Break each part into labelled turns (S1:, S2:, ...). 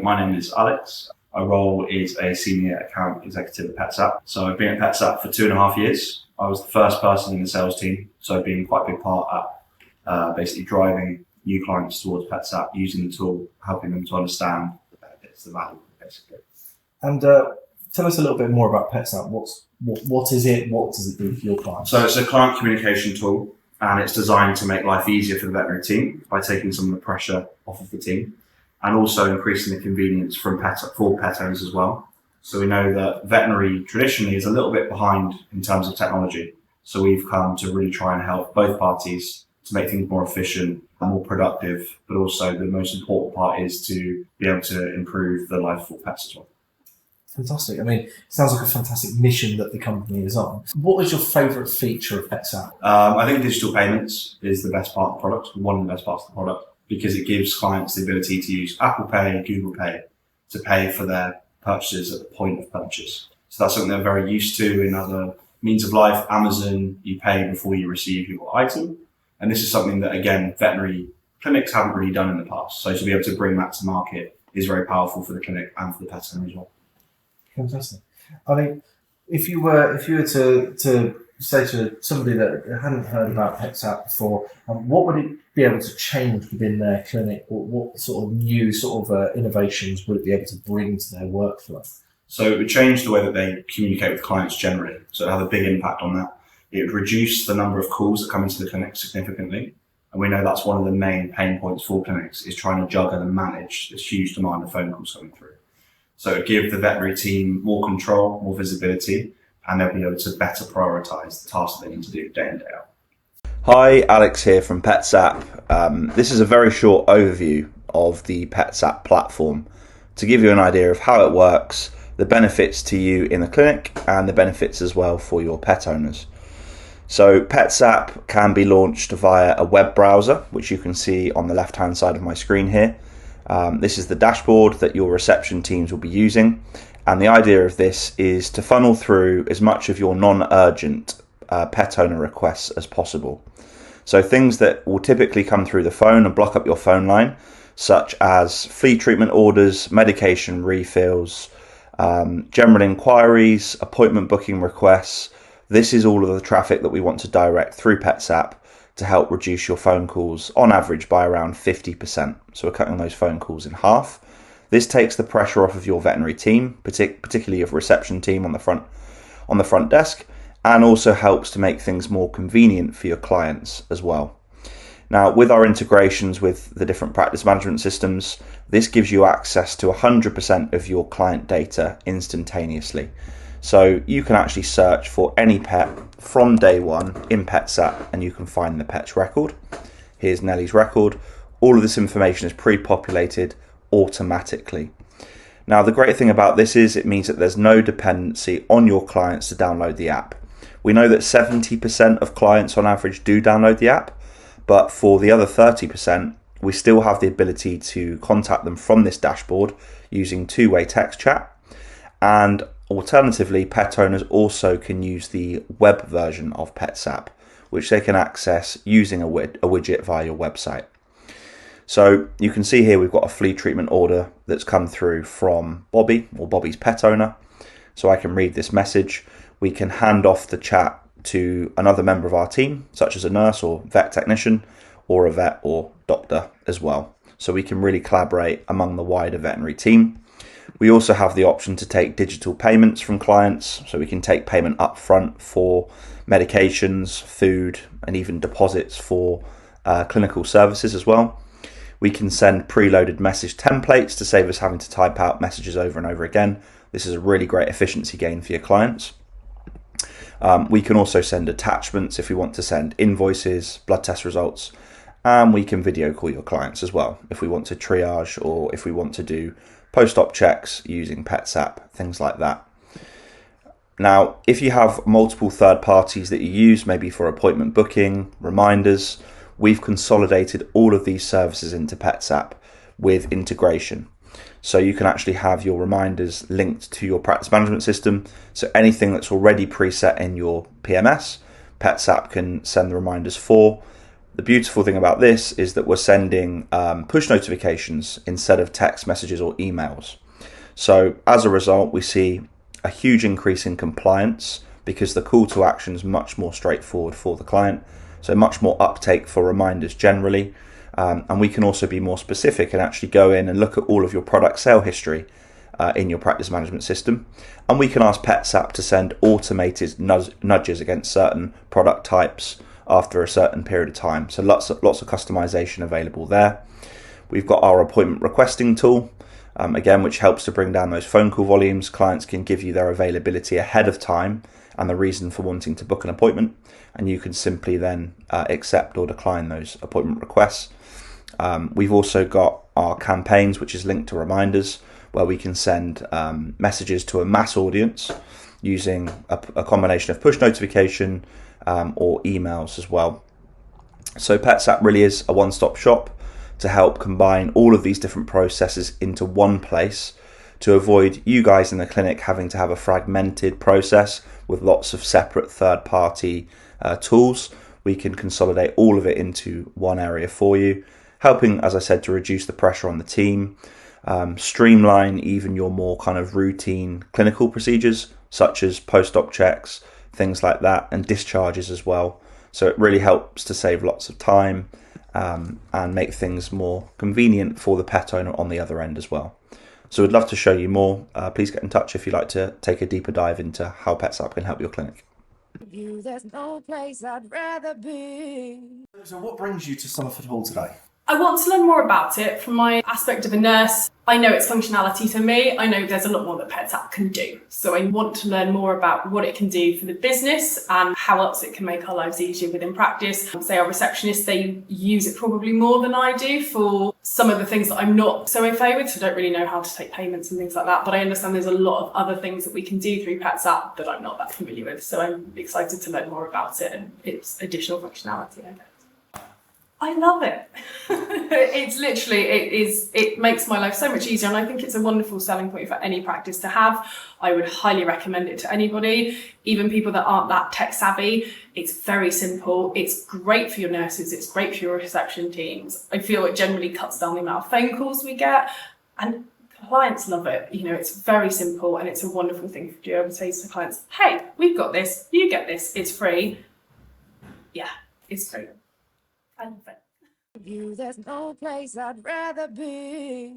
S1: my name is Alex. My role is a senior account executive at PetsApp. So I've been at PetsApp for 2.5 years. I was the first person in the sales team, so I've been quite a big part at basically driving new clients towards PetsApp, using the tool, helping them to understand the benefits, the value, basically.
S2: And tell us a little bit more about PetsApp. What is it? What does it do for your clients?
S1: So it's a client communication tool, and it's designed to make life easier for the veterinary team by taking some of the pressure off of the team, and also increasing the convenience for pet owners as well. So we know that veterinary traditionally is a little bit behind in terms of technology. So we've come to really try and help both parties to make things more efficient and more productive, but also the most important part is to be able to improve the life for pets as well.
S2: Fantastic. I mean, it sounds like a fantastic mission that the company is on. What is your favourite feature of PetsApp?
S1: I think digital payments is the best part of the product, one of the best parts of the product, because it gives clients the ability to use Apple Pay, Google Pay to pay for their purchases at the point of purchase. So that's something they're very used to in other means of life. Amazon, you pay before you receive your item. And this is something that, again, veterinary clinics haven't really done in the past. So to be able to bring that to market is very powerful for the clinic and for the pet owner as well.
S2: Fantastic. I mean, if you were to say to somebody that hadn't heard about PetsApp before, what would it be able to change within their clinic? What sort of new innovations would it be able to bring to their workflow?
S1: So it would change the way that they communicate with clients generally. So it would have a big impact on that. It would reduce the number of calls that come into the clinic significantly. And we know that's one of the main pain points for clinics, is trying to juggle and manage this huge demand of phone calls coming through. So it would give the veterinary team more control, more visibility, and they'll be able to better prioritise the tasks that they need to do day in, day out.
S3: Hi, Alex here from PetsApp. This is a very short overview of the PetsApp platform to give you an idea of how it works, the benefits to you in the clinic, and the benefits as well for your pet owners. So PetsApp can be launched via a web browser, which you can see on the left-hand side of my screen here. This is the dashboard that your reception teams will be using. And the idea of this is to funnel through as much of your non-urgent pet owner requests as possible. So things that will typically come through the phone and block up your phone line, such as flea treatment orders, medication refills, general inquiries, appointment booking requests. This is all of the traffic that we want to direct through PetsApp to help reduce your phone calls on average by around 50%. So we're cutting those phone calls in half. This takes the pressure off of your veterinary team, particularly your reception team on the front desk, and also helps to make things more convenient for your clients as well. Now, with our integrations with the different practice management systems, this gives you access to 100% of your client data instantaneously. So you can actually search for any pet from day one in PetsApp and you can find the pet's record. Here's Nellie's record. All of this information is pre-populated automatically. Now, the great thing about this is it means that there's no dependency on your clients to download the app. We know that 70% of clients on average do download the app, but for the other 30%, we still have the ability to contact them from this dashboard using two-way text chat. And alternatively, pet owners also can use the web version of PetsApp, which they can access using a widget via your website. So you can see here we've got a flea treatment order that's come through from Bobby, or Bobby's pet owner. So I can read this message. We can hand off the chat to another member of our team, such as a nurse or vet technician, or a vet or doctor as well. So we can really collaborate among the wider veterinary team. We also have the option to take digital payments from clients, so we can take payment up front for medications, food, and even deposits for clinical services as well. We can send preloaded message templates to save us having to type out messages over and over again. This is a really great efficiency gain for your clients. We can also send attachments if we want to send invoices, blood test results, and we can video call your clients as well if we want to triage or if we want to do post-op checks using PetsApp, things like that. Now, if you have multiple third parties that you use, maybe for appointment booking, reminders, we've consolidated all of these services into PetsApp with integration. So you can actually have your reminders linked to your practice management system. So anything that's already preset in your PMS, PetsApp can send the reminders for. The beautiful thing about this is that we're sending push notifications instead of text messages or emails. So as a result, we see a huge increase in compliance because the call to action is much more straightforward for the client. So much more uptake for reminders generally. And we can also be more specific and actually go in and look at all of your product sale history in your practice management system. And we can ask PetsApp to send automated nudges against certain product types after a certain period of time. So lots of customization available there. We've got our appointment requesting tool, again, which helps to bring down those phone call volumes. Clients can give you their availability ahead of time and the reason for wanting to book an appointment, and you can simply then accept or decline those appointment requests. We've also got our campaigns, which is linked to reminders, where we can send messages to a mass audience using a combination of push notification or emails as well. So PetsApp really is a one-stop shop to help combine all of these different processes into one place to avoid you guys in the clinic having to have a fragmented process with lots of separate third-party tools. We can consolidate all of it into one area for you, helping, as I said, to reduce the pressure on the team, streamline even your more kind of routine clinical procedures, such as post-op checks, things like that, and discharges as well. So it really helps to save lots of time and make things more convenient for the pet owner on the other end as well. So we'd love to show you more. Please get in touch if you'd like to take a deeper dive into how PetsApp can help your clinic.
S4: There's no place I'd rather be.
S2: So what brings you to Somerford Hall today?
S5: I want to learn more about it from my aspect of a nurse. I know its functionality for me. I know there's a lot more that PetsApp can do. So I want to learn more about what it can do for the business and how else it can make our lives easier within practice. Say our receptionists, they use it probably more than I do for some of the things that I'm not so au fait with. So I don't really know how to take payments and things like that. But I understand there's a lot of other things that we can do through PetsApp that I'm not that familiar with. So I'm excited to learn more about it and its additional functionality, I guess. I love it. It makes my life so much easier, and I think it's a wonderful selling point for any practice to have. I would highly recommend it to anybody, even people that aren't that tech savvy. It's very simple. It's great for your nurses. It's great for your reception teams. I feel it generally cuts down the amount of phone calls we get, and clients love it. You know, it's very simple, and it's a wonderful thing to be able to say to clients, hey, we've got this, you get this, it's free. Yeah, it's great. I love it.
S4: There's no place I'd rather be.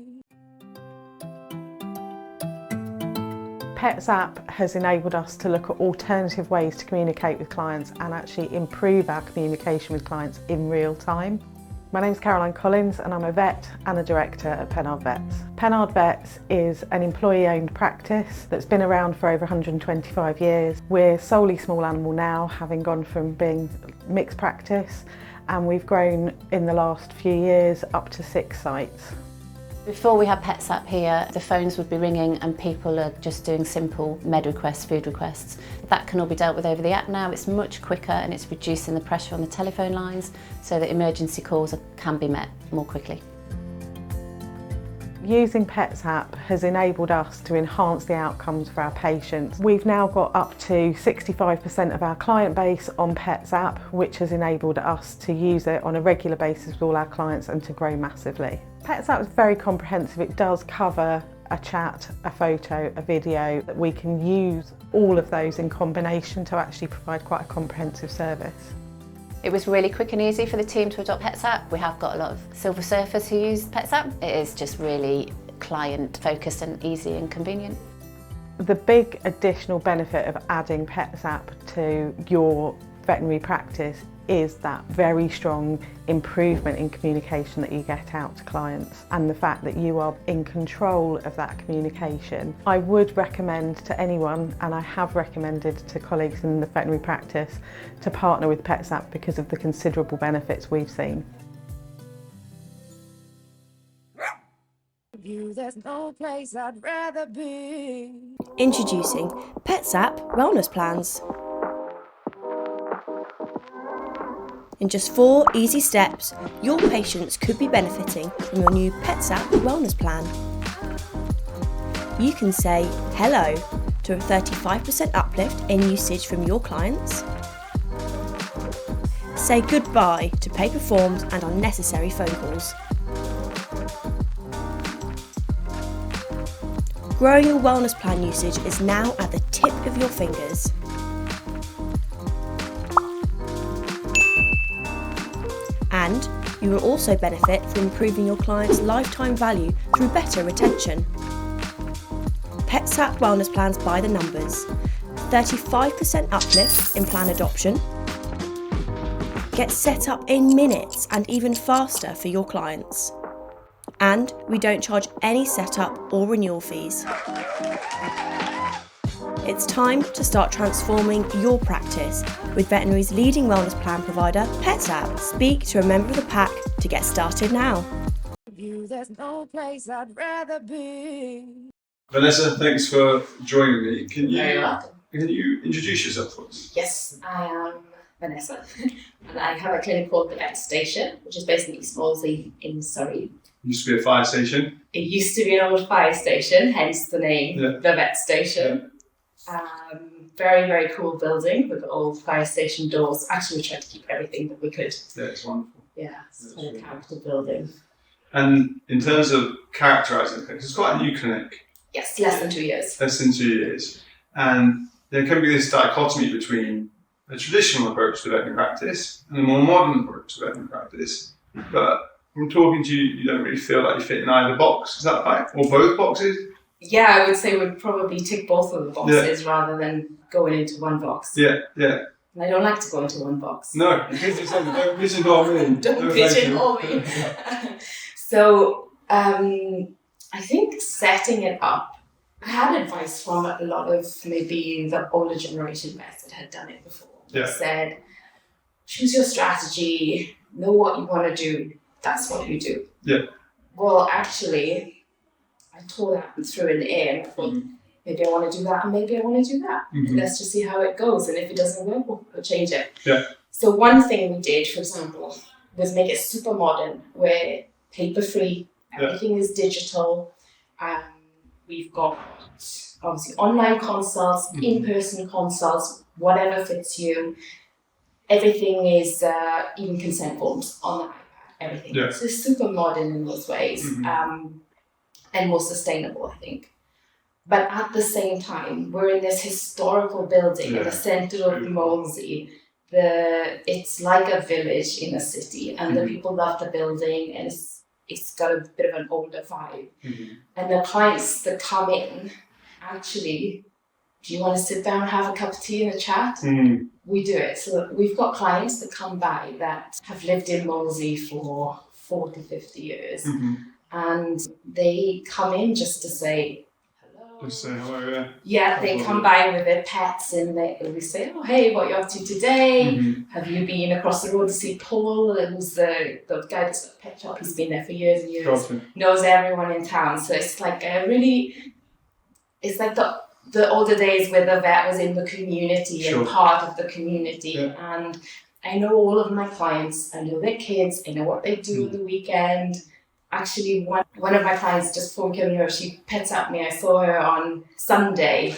S6: PetsApp has enabled us to look at alternative ways to communicate with clients and actually improve our communication with clients in real time. My name's Caroline Collins and I'm a vet and a director at Pennard Vets. Pennard Vets is an employee-owned practice that's been around for over 125 years. We're solely small animal now, having gone from being mixed practice, and we've grown in the last few years up to 6 sites.
S7: Before we had PetsApp here, the phones would be ringing and people are just doing simple med requests, food requests. That can all be dealt with over the app now. It's much quicker and it's reducing the pressure on the telephone lines so that emergency calls can be met more quickly.
S6: Using PetsApp has enabled us to enhance the outcomes for our patients. We've now got up to 65% of our client base on PetsApp, which has enabled us to use it on a regular basis with all our clients and to grow massively. PetsApp is very comprehensive. It does cover a chat, a photo, a video. We can use all of those in combination to actually provide quite a comprehensive service.
S7: It was really quick and easy for the team to adopt PetsApp. We have got a lot of silver surfers who use PetsApp. It is just really client focused and easy and convenient.
S6: The big additional benefit of adding PetsApp to your veterinary practice is that very strong improvement in communication that you get out to clients and the fact that you are in control of that communication. I would recommend to anyone, and I have recommended to colleagues in the veterinary practice, to partner with PetsApp because of the considerable benefits we've seen.
S4: There's no place I'd rather be.
S8: Introducing PetsApp Wellness Plans. In just 4 easy steps, your patients could be benefiting from your new PetsApp Wellness Plan. You can say hello to a 35% uplift in usage from your clients, Say goodbye to paper forms and unnecessary phone calls. Growing your wellness plan usage is now at the tip of your fingers. And you will also benefit from improving your clients' lifetime value through better retention. PetsApp Wellness Plans by the numbers. 35% uplift in plan adoption. Get set up in minutes and even faster for your clients. And we don't charge any setup or renewal fees. It's time to start transforming your practice with veterinary's leading wellness plan provider, PetsApp. Speak to a member of the pack to get started now.
S4: There's no place I'd rather be.
S9: Vanessa, thanks for joining me.
S10: Very welcome.
S9: Can you introduce yourself for us?
S10: Yes, I am Vanessa, and I have a clinic called the Vet Station, which is based in East Molesey in Surrey.
S9: It used to be a fire station.
S10: It used to be an old fire station, hence the name,
S9: Yeah.
S10: the Vet Station. Very, very cool building with old fire station doors. Actually, we tried to keep everything that we could.
S9: Yeah, it's wonderful.
S10: Yeah, it's
S9: That's
S10: quite a
S9: really
S10: character building.
S9: And in terms of characterising things, it's quite a new clinic,
S10: Yes, less than 2 years.
S9: less than 2 years. And there can be this dichotomy between a traditional approach to veterinary practice and a more modern approach to veterinary practice. But from talking to you, you don't really feel like you fit in either box. Is that right? Or both boxes?
S10: Yeah, I would say we'd probably tick both of the boxes rather than going into one box.
S9: Yeah, yeah.
S10: And I don't like to go into one box.
S9: No, don't pigeonhole me.
S10: Don't pigeonhole me. So I think setting it up, I had advice from a lot of maybe the older generation vets that had done it before. They
S9: Yeah.
S10: said, choose your strategy, know what you want to do, that's what you do.
S9: Yeah.
S10: Well, actually, I tore that through in the air and I thought, maybe I want to do that and maybe I want to do that.
S9: Mhm.
S10: Let's just see how it goes. And if it doesn't work, we'll change it.
S9: Yeah.
S10: So one thing we did, for example, was make it super modern. We're paper-free. Everything is digital. We've got obviously online consults, in-person consults, whatever fits you. Everything is even consent forms on the iPad. Everything.
S9: Yeah.
S10: So it's super modern in those ways, and more sustainable, I think. But at the same time, we're in this historical building in the centre of Molesey. It's like a village in a city, and the people love the building, and it's got a bit of an older vibe. And the clients that come in, actually, do you want to sit down and have a cup of tea and a chat? We do it. So we've got clients that come by that have lived in Molesey for 40, 50 years, and they come in just to say,
S9: Just say hello, yeah.
S10: yeah, they come by with their pets and we say, oh, hey, what are you up to today? Have you been across the road to see Paul? Who's the guy that's got a pet shop? He's been there for years and years.
S9: Gotcha.
S10: Knows everyone in town. So it's like it's like the older days where the vet was in the community and part of the community.
S9: Yeah.
S10: And I know all of my clients, I know their kids, I know what they do on the weekend. Actually, one of my clients just phoned me, she pets at me. I saw her on Sunday.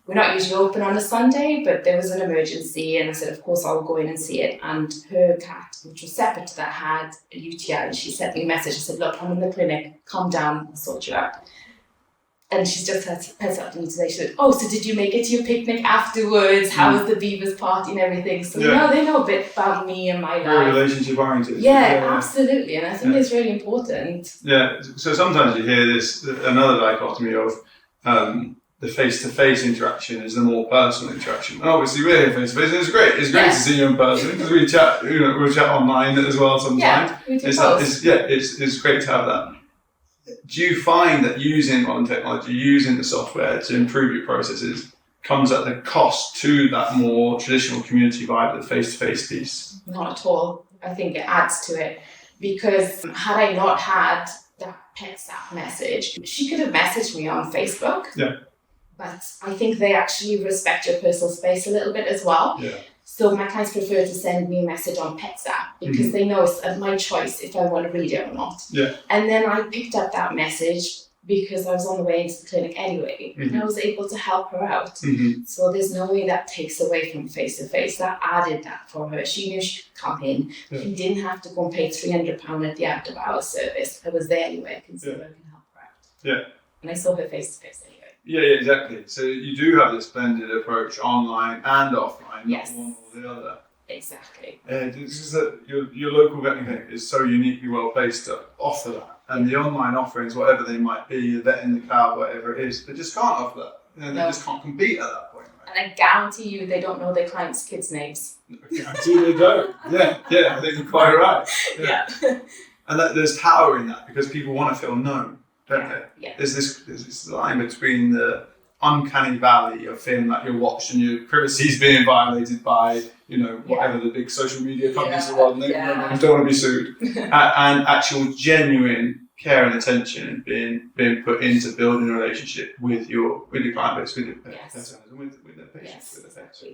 S10: We're not usually open on a Sunday, but there was an emergency and I said, of course, I'll go in and see it. And her cat, which was separate to that, had a UTI, and she sent me a message. I said, look, I'm in the clinic, calm down, I'll sort you out. And she's just pets up to me today. She said, oh, so did you make it to your picnic afterwards? How was the Beavers party and everything? So they know a bit about me and my
S9: Very
S10: life.
S9: relationship oriented.
S10: Yeah, absolutely. And I think it's really important.
S9: Yeah, so sometimes you hear this, another dichotomy of the face-to-face interaction is the more personal interaction. And obviously we're here face-to-face and it's great. It's great to see you in person because we chat, we'll chat online as well sometimes.
S10: Yeah, we do both.
S9: It's great to have that. Do you find that using modern technology, using the software to improve your processes comes at the cost to that more traditional community vibe, the face-to-face piece?
S10: Not at all. I think it adds to it because had I not had that PetsApp message, she could have messaged me on Facebook.
S9: Yeah.
S10: But I think they actually respect your personal space a little bit as well.
S9: Yeah.
S10: So my clients prefer to send me a message on PetsApp because they know it's at my choice if I want to read it or not.
S9: Yeah.
S10: And then I picked up that message because I was on the way into the clinic anyway, and I was able to help her out. So there's no way that takes away from face-to-face. That added that for her. She knew she could come in. She didn't have to go and pay £300 at the after-hours service. I was there anyway. I can see where I can help her out.
S9: Yeah.
S10: And I saw her face-to-face anyway.
S9: Yeah, exactly. So you do have this blended approach, online and offline, not one or the other.
S10: Exactly.
S9: It's just that your local veterinary clinic is so uniquely well placed to offer that. And the online offerings, whatever they might be, the vet in the cloud, whatever it is, they just can't offer that. They just can't compete at that point. Right?
S10: And I guarantee you they don't know their clients' kids' names.
S9: I guarantee they don't. Yeah, I think you're quite right. Yeah. And there's power in that because people want to feel known, don't they?
S10: Yeah.
S9: There's this line between the uncanny valley of feeling like you're watched and your privacy is being violated by, whatever the big social media companies are on. They don't want to be sued. And actual genuine care and attention being put into building a relationship with your client base, with your pet owners, and with their patients, with their pets.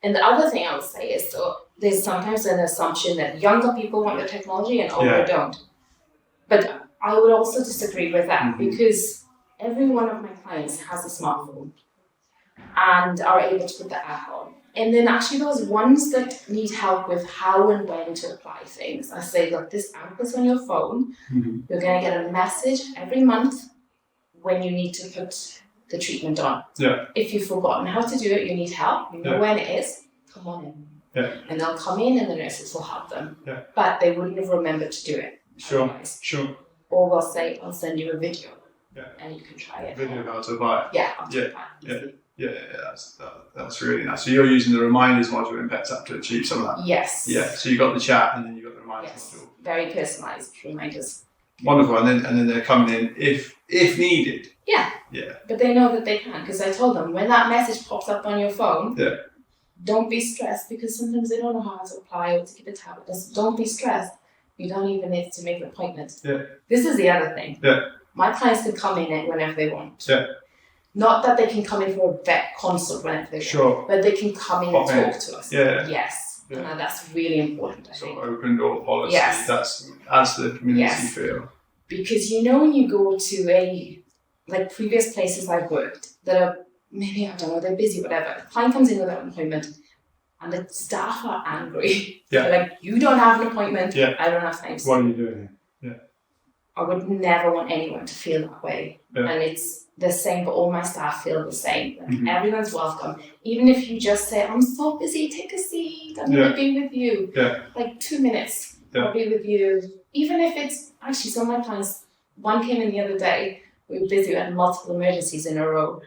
S10: And the other thing I would say is, there's sometimes an assumption that younger people want the technology and older don't. But I would also disagree with that because every one of my clients has a smartphone and are able to put the app on. And then actually those ones that need help with how and when to apply things, I say, look, this app is on your phone. You're going to get a message every month when you need to put the treatment on.
S9: Yeah.
S10: If you've forgotten how to do it, you need help, you know when it is, come on in.
S9: Yeah.
S10: And they'll come in and the nurses will help them.
S9: Yeah.
S10: But they wouldn't have remembered to do it.
S9: Sure.
S10: Or we'll say, I'll send you a video.
S9: Yeah.
S10: And you can try it.
S9: Video of how to buy it.
S10: Yeah, how to buy it.
S9: Yeah, that's really nice. So you're using the reminders module in PetsApp to achieve some of that?
S10: Yes.
S9: Yeah, so you got the chat and then you got the reminders module.
S10: Very personalised reminders.
S9: Wonderful, and then they're coming in if needed.
S10: Yeah. But they know that they can, because I told them when that message pops up on your phone, don't be stressed, because sometimes they don't know how to apply or to keep a tablet. Just don't be stressed. You don't even need to make an appointment.
S9: Yeah.
S10: This is the other thing.
S9: Yeah.
S10: My clients can come in whenever they want.
S9: Yeah.
S10: Not that they can come in for a vet consult whenever they want, but they can come in and talk to us.
S9: Yeah.
S10: Yes. And that's really important, I think.
S9: Open door policy.
S10: Yes.
S9: That's as the community feel.
S10: Because when you go to previous places I've worked that are maybe, I don't know, they're busy, whatever. The client comes in without an appointment and the staff are angry.
S9: Yeah.
S10: They're like, you don't have an appointment.
S9: Yeah.
S10: I don't have time.
S9: What are you doing here?
S10: I would never want anyone to feel that way.
S9: Yeah.
S10: And it's the same, but all my staff feel the same. Everyone's welcome. Even if you just say, I'm so busy, take a seat, I'm going to be with you.
S9: Yeah.
S10: 2 minutes, I'll be with you. Even if it's, actually, some of my clients, one came in the other day, we were busy, we had multiple emergencies in a row.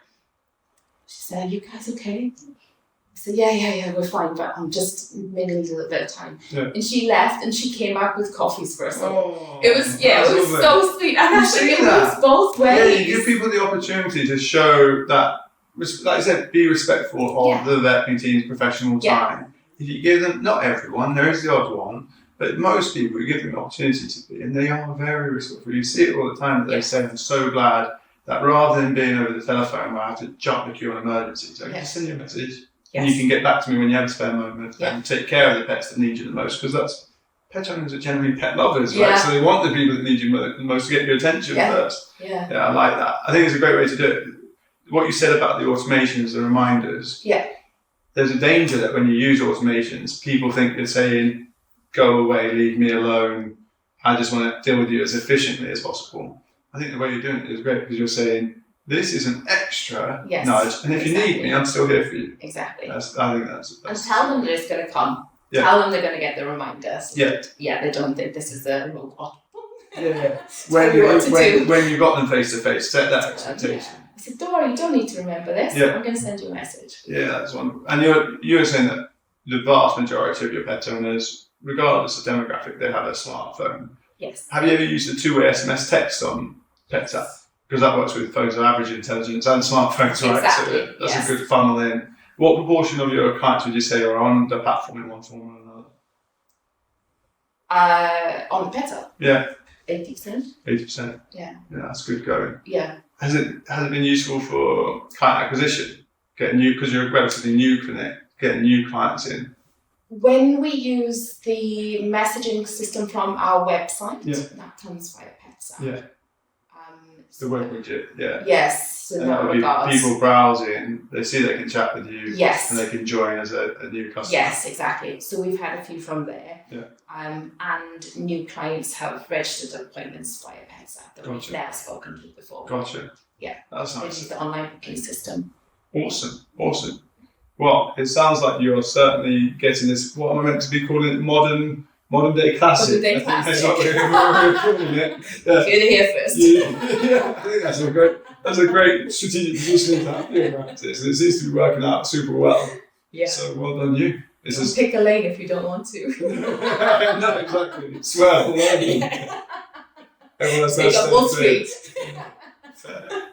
S10: She said, are you guys okay? I said, yeah, we're fine, but I'm just maybe need a little bit of time.
S9: Yeah.
S10: And she left and she came out with coffees for us.
S9: Oh,
S10: it was so sweet. And I think it works both ways.
S9: Yeah, you give people the opportunity to show that, like I said, be respectful of the veterinary team's professional time. If you give them, not everyone, there is the odd one, but most people, you give them the opportunity to be, and they are very respectful. You see it all the time that they say, I'm so glad that rather than being over the telephone where I have to jump the queue on emergencies, I can send you a message. And you can get back to me when you have a spare moment and take care of the pets that need you the most, because pet owners are generally pet lovers, right? So they want the people that need you the most to get your attention first. Yeah, I like that. I think it's a great way to do it. What you said about the automations, the reminders. Yeah. There's a danger that when you use automations, people think you're saying, go away, leave me alone. I just want to deal with you as efficiently as possible. I think the way you're doing it is great, because you're saying, this is an extra nudge, and if you need me, I'm still here for you.
S10: Exactly.
S9: I think that's
S10: and tell them that it's going to come.
S9: Yeah.
S10: Tell them they're going to get the reminders.
S9: Yeah.
S10: They don't think this is a robot.
S9: When you got them face to face, set that expectation.
S10: I said, don't worry, you don't need to remember this. I'm going to send you a message.
S9: Yeah, that's wonderful. And you're saying that the vast majority of your pet owners, regardless of demographic, they have a smartphone.
S10: Yes.
S9: Have you ever used a two-way SMS text on PetsApp? Because that works with phones of average intelligence and smartphones, right?
S10: Exactly.
S9: So that's a good funnel in. What proportion of your clients would you say are on the platform in one form or another?
S10: On PetsApp?
S9: Yeah.
S10: 80%.
S9: 80%?
S10: Yeah.
S9: Yeah, that's good going.
S10: Yeah.
S9: Has it been useful for client acquisition? Because you're a relatively new clinic, getting new clients in?
S10: When we use the messaging system from our website, that comes via PetsApp.
S9: Yeah. The web widget, yeah.
S10: Yes, in
S9: And that
S10: that
S9: would be
S10: regards.
S9: people browsing, they see they can chat with you,
S10: Yes.
S9: and they can join as a new customer.
S10: Yes, exactly. So we've had a few from there.
S9: Yeah.
S10: And new clients have registered appointments via PetsApp that we've
S9: Gotcha.
S10: never spoken to before.
S9: Gotcha.
S10: Yeah.
S9: That's
S10: Which
S9: nice.
S10: is the online booking system.
S9: Awesome. Well, it sounds like you're certainly getting this, what am I meant to be calling it, modern day classic.
S10: Modern day
S9: I think that's
S10: classic.
S9: what we're calling it. Yeah.
S10: You're here first.
S9: Yeah, I think that's a great strategic positioning to have in practice. And it seems to be working out super well.
S10: Yeah.
S9: So well done you. This is
S10: Pick a lane if you don't want to.
S9: no, exactly. Swell. Everyone else
S10: Take up Wall Street.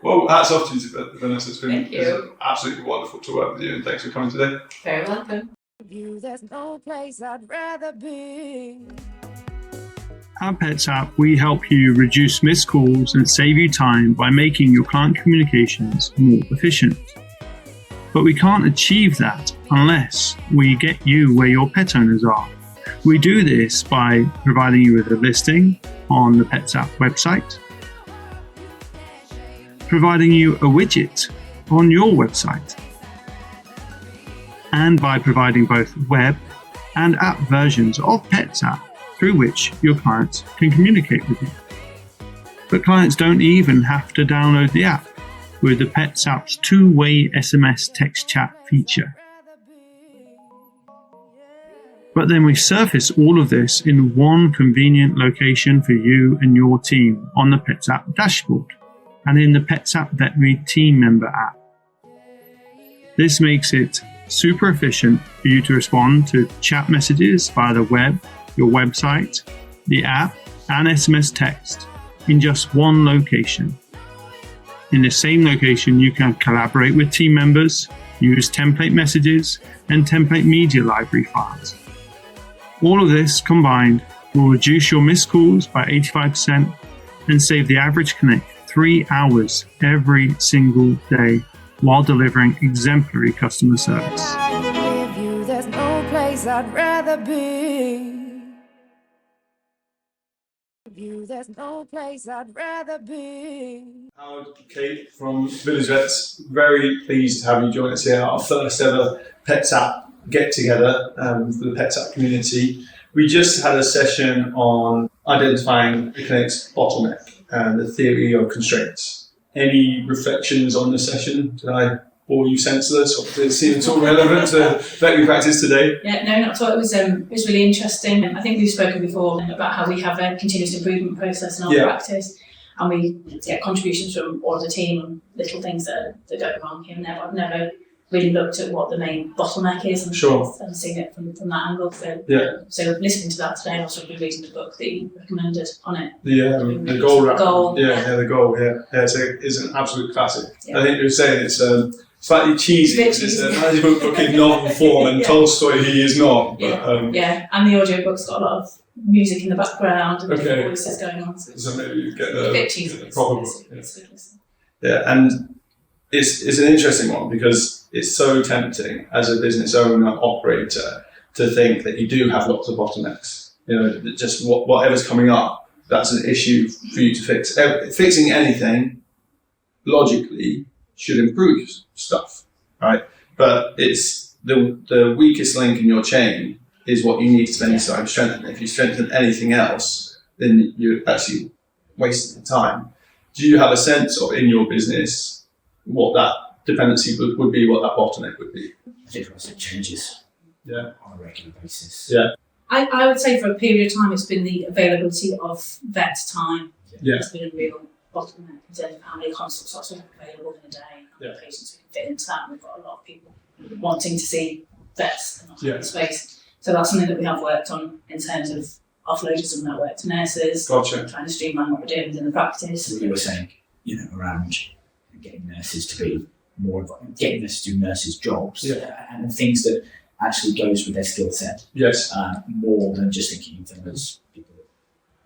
S9: Well, hats off to you, Vanessa. It's been
S10: Thank you.
S9: absolutely wonderful to work with you, and thanks for coming today.
S10: Very welcome.
S4: There's no place I'd rather be.
S11: At PetsApp, we help you reduce missed calls and save you time by making your client communications more efficient. But we can't achieve that unless we get you where your pet owners are. We do this by providing you with a listing on the PetsApp website, providing you a widget on your website, and by providing both web and app versions of PetsApp through which your clients can communicate with you. But clients don't even have to download the app with the PetsApp's two-way SMS text chat feature. But then we surface all of this in one convenient location for you and your team on the PetsApp dashboard and in the PetsApp Veterinary Team Member app. This makes it super efficient for you to respond to chat messages via the web, your website, the app, and SMS text in just one location. In the same location, you can collaborate with team members, use template messages, and template media library files. All of this combined will reduce your missed calls by 85% and save the average connect 3 hours every single day while delivering exemplary customer service.
S4: With you, there's no place I'd rather be. With you, there's no place I'd rather be.
S9: Howard, Kate from Village Vets, very pleased to have you join us here, our first ever PetsApp get together for the PetsApp community. We just had a session on identifying the clinic's bottleneck and the theory of constraints. Any reflections on the session? Did I bore you senseless, or did it seem at all relevant to veterinary practice today?
S12: Yeah, no, not at all. It was really interesting. I think we've spoken before about how we have a continuous improvement process in our practice, and we get contributions from all of the team on little things that go wrong here and there. But I've never really looked at what the main bottleneck is and seen it from that angle. So listening to that today, and also reading the book that you recommended on it.
S9: The goal. The goal. Yeah. So it's an absolute classic. I think you were saying it's slightly cheesy. It's a management book in novel form, and Tolstoy he is not. But,
S12: and the audiobook's got a lot of music in the background and different voices going on.
S9: So maybe you get
S12: a bit cheesy.
S9: Proper book. And it's an interesting one because it's so tempting as a business owner, operator, to think that you do have lots of bottlenecks. You know, that just whatever's coming up, that's an issue for you to fix. Fixing anything, logically, should improve stuff, right? But it's the weakest link in your chain is what you need to spend your time strengthening. If you strengthen anything else, then you're actually wasting your time. Do you have a sense of, in your business, what that dependency would be, what that bottleneck would be?
S13: I think for us it changes on a regular basis.
S12: I would say for a period of time it's been the availability of vet time. It's been a real bottleneck in terms of how many consults are available in a day, how many patients we can fit into that, and we've got a lot of people wanting to see vets and not having space. So that's something that we have worked on in terms of offloading some of that work to nurses, trying to streamline what we're doing within the practice.
S13: You were saying, around getting nurses to be more involved, getting nurses to do nurses' jobs, and things that actually goes with their skill set. More than just thinking of them as people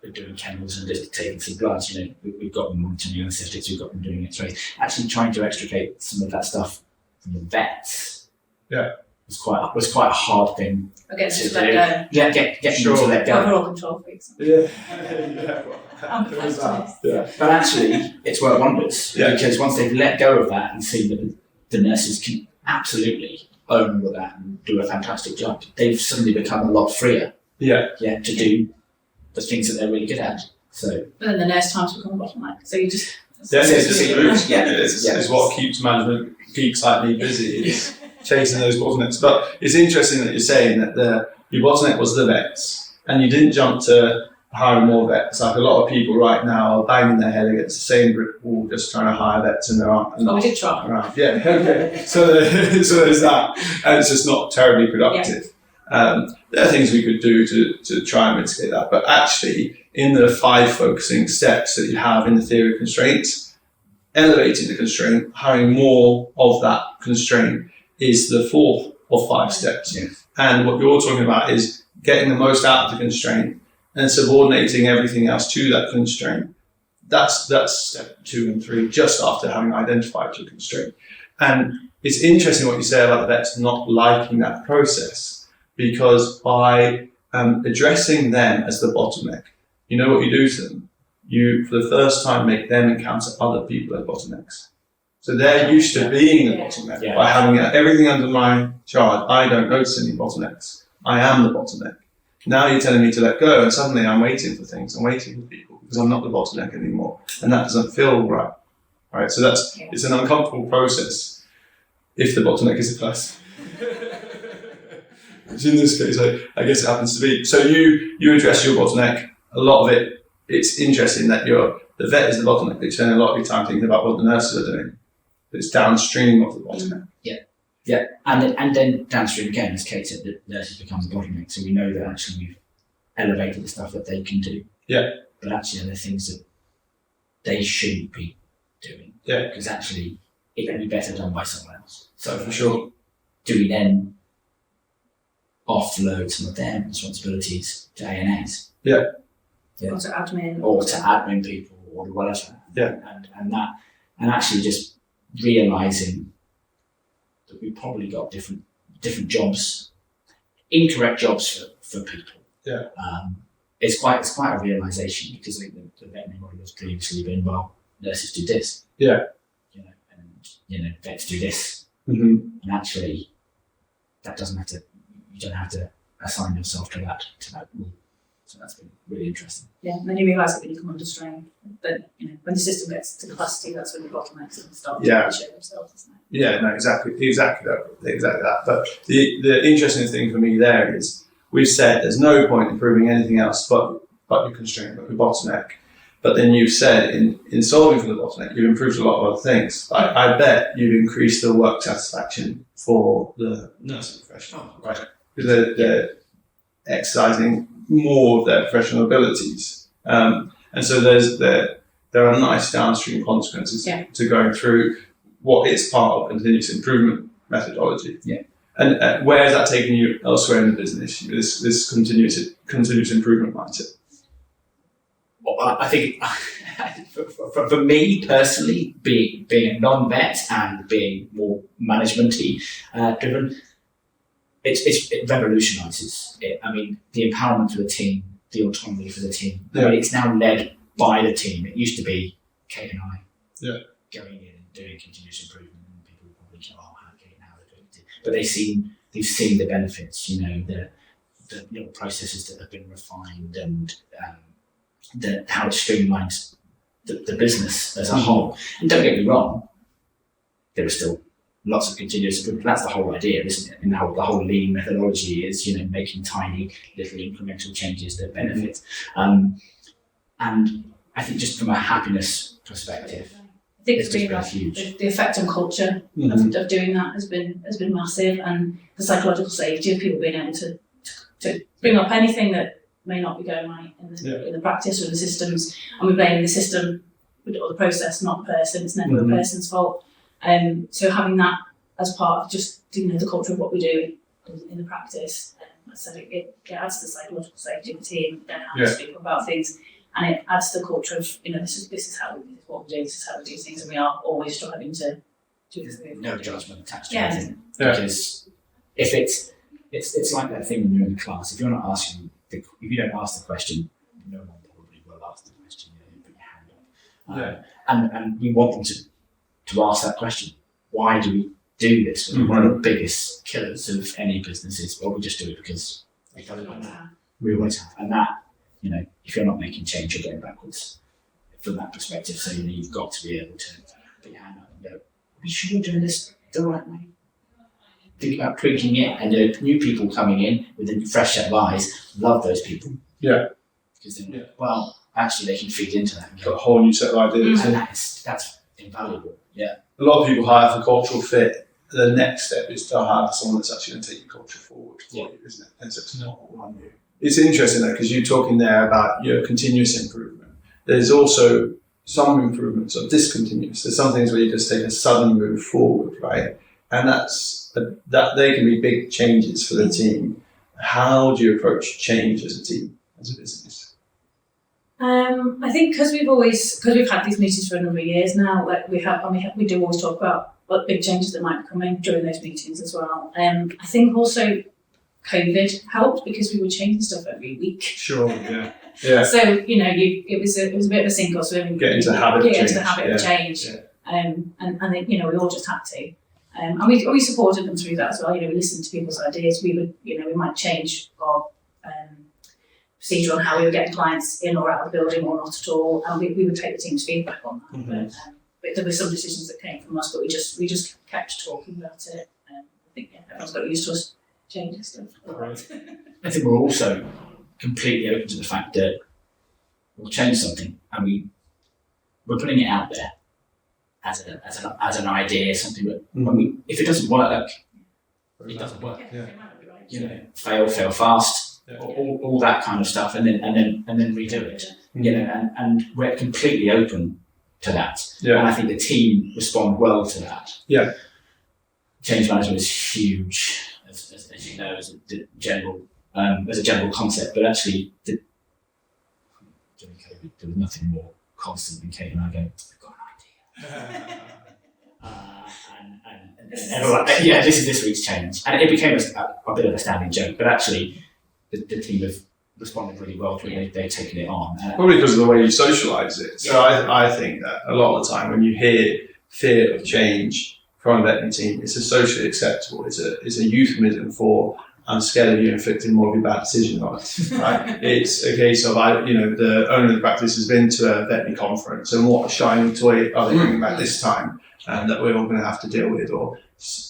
S13: that are doing kennels and just taking some bloods. We've got them monitoring anaesthetics, we've got them doing X-rays. Actually trying to extricate some of that stuff from the vets was quite a hard thing
S12: Against
S13: to
S12: just let go.
S13: Yeah, get them to let
S12: Well, we're
S13: go.
S12: all control freaks.
S9: Yeah.
S12: I'm perfectionist.
S9: Yeah.
S13: But actually, it's worked wonders because once they've let go of that and seen that the nurses can absolutely own all of that and do a fantastic job, they've suddenly become a lot freer.
S9: Yeah.
S13: Yeah, to do the things that they're really good at. So.
S12: But then the nurse times become a bottleneck. So you just.
S9: It's what keeps management geeks like me busy. Is chasing those bottlenecks. But it's interesting that you're saying that your bottleneck was the vets, and you didn't jump to hire more vets. Like a lot of people right now are banging their head against the same brick wall, just trying to hire vets, and there aren't.
S12: Oh, we did try.
S9: Around. Yeah, okay. So there's that, and it's just not terribly productive. There are things we could do to try and mitigate that, but actually, in the 5 focusing steps that you have in the theory of constraints, elevating the constraint, hiring more of that constraint is the 4th of 5 steps.
S13: Yeah.
S9: And what you're talking about is getting the most out of the constraint and subordinating everything else to that constraint. That's step 2 and 3, just after having identified your constraint. And it's interesting what you say about the vets not liking that process, because by addressing them as the bottleneck, you know what you do to them? You, for the first time, make them encounter other people as bottlenecks. So they're used to being the bottleneck.
S13: Yeah.
S9: By having everything under my charge, I don't notice any bottlenecks. I am the bottleneck. Now you're telling me to let go, and suddenly I'm waiting for things. I'm waiting for people because I'm not the bottleneck anymore, and that doesn't feel right. Right. So it's an uncomfortable process if the bottleneck is a person. Which in this case, I guess it happens to be. So you address your bottleneck. A lot of it, it's interesting that the vet is the bottleneck, but you spend a lot of your time thinking about what the nurses are doing. It's downstream of the bottleneck.
S13: Yeah, and then downstream again, as Kate said, the nurses become the bottleneck. So we know that actually we've elevated the stuff that they can do.
S9: Yeah.
S13: But actually, there are things that they shouldn't be doing.
S9: Yeah.
S13: Because actually, it can be better done by someone else.
S9: So for sure.
S13: Do we then offload some of their responsibilities to ANAs?
S9: Yeah.
S12: Or to admin.
S13: Or to admin people or whatever.
S9: Yeah.
S13: And actually just realising that we've probably got different jobs, incorrect jobs for people.
S9: Yeah.
S13: It's quite a realisation, because I think the veterinary model has previously been, well, nurses do this.
S9: Yeah.
S13: And vets do this.
S9: Mm-hmm.
S13: And actually that you don't have to assign yourself to that rule. So that's been really interesting.
S12: Yeah, and then you realise that when you come under strain, then when the system gets to capacity, that's when the bottlenecks start to show themselves, isn't it?
S9: Yeah, no, exactly that. But the interesting thing for me there is we've said there's no point improving anything else but your constraint, but your bottleneck. But then you've said in solving for the bottleneck, you've improved a lot of other things. I bet you've increased the work satisfaction for the nursing professional, right? Because they're exercising more of their professional abilities. And so there are nice downstream consequences to going through what is part of continuous improvement methodology.
S13: Yeah.
S9: And where is that taking you elsewhere in the business, this continuous improvement mindset?
S13: Well, I think for me personally, being a non-vet and being more management-y driven, it revolutionises it. I mean, the empowerment for the team, the autonomy for the team. I mean, it's now led by the team. It used to be Kate and I going in and doing continuous improvement, and people would probably go, "Oh, how Kate now they're doing it." But they've seen the benefits. The little processes that have been refined, and how it streamlines the business as a whole. And don't get me wrong, there are still lots of continuous improvement. That's the whole idea, isn't it? And the whole lean methodology is, making tiny little incremental changes that benefit. And I think just from a happiness perspective,
S12: I think
S13: it's been huge.
S12: The effect on culture of doing that has been massive, and the psychological safety of people being able to bring up anything that may not be going right in the practice or in the systems, and we're blaming the system or the process, not the person. It's never a person's fault. So having that as part of just the culture of what we do in the practice, so it adds to the psychological safety of the team, then how to speak about things, and it adds to the culture of this is how we do what we do, this is how we do things, and we are always striving to do this.
S13: No judgment attached to
S12: Yeah.
S13: anything, because if it's like that thing when you're in class. If you don't ask the question, no one probably will ask the question. You put your hand up. And we want them to ask that question. Why do we do this? One of the biggest killers of any business is, well, we just do it because we've done it like that. We always have. And that, if you're not making change, you're going backwards from that perspective. So, you've got to be able to put your hand up and go, are we sure we're doing this the right way? Think about tweaking it, and new people coming in with a fresh set of eyes, love those people.
S9: Yeah.
S13: Because then, well, actually they can feed into that.
S9: Got a whole new set of ideas.
S13: And that's invaluable. Yeah.
S9: A lot of people hire for cultural fit. The next step is to hire someone that's actually going to take your culture forward for you, isn't it? And so it's not all on you. It's interesting though, because you're talking there about your continuous improvement. There's also some improvements that are discontinuous. There's some things where you just take a sudden move forward, right? And that they can be big changes for the team. How do you approach change as a team, as a business?
S12: I think because we've had these meetings for a number of years now, like we do always talk about what big changes that might be coming during those meetings as well. I think also COVID helped because we were changing stuff every week.
S9: Sure, yeah. Yeah.
S12: So it was a bit of a sink or swim.
S9: Get into the habit
S12: of change.
S9: Yeah.
S12: And then, we all just had to. And we supported them through that as well. We listened to people's ideas. We would, we might change our procedure on how we were getting clients in or out of the building or not at all. And we would take the team's feedback on that. But there were some decisions that came from us, but we just kept talking about it. I think everyone's got used to us changing stuff.
S13: Right. I think we're also completely open to the fact that we'll change something and we're putting it out there as an idea, something that if it doesn't work, it doesn't work.
S9: Yeah.
S13: Fail fast, all that kind of stuff, and then redo it. And we're completely open to that.
S9: Yeah.
S13: And I think the team respond well to that.
S9: Yeah.
S13: Change management is huge, as you know, as a general concept, but actually during COVID, there was nothing more constant than Kate and I going, I've got an idea. And everyone, this is this week's change. And it became a bit of a standing joke, but actually the team have responded really well to it. They've taken it on.
S9: Probably because of the way you socialise it. So I think that a lot of the time when you hear fear of change from a veterinary team, it's a socially acceptable. It's a euphemism for I'm scared of you inflicting more of your bad decision on us. Right? It's a case of the owner of the practice has been to a veterinary conference, and what a shiny toy are they bringing back this time, and that we're all going to have to deal with, or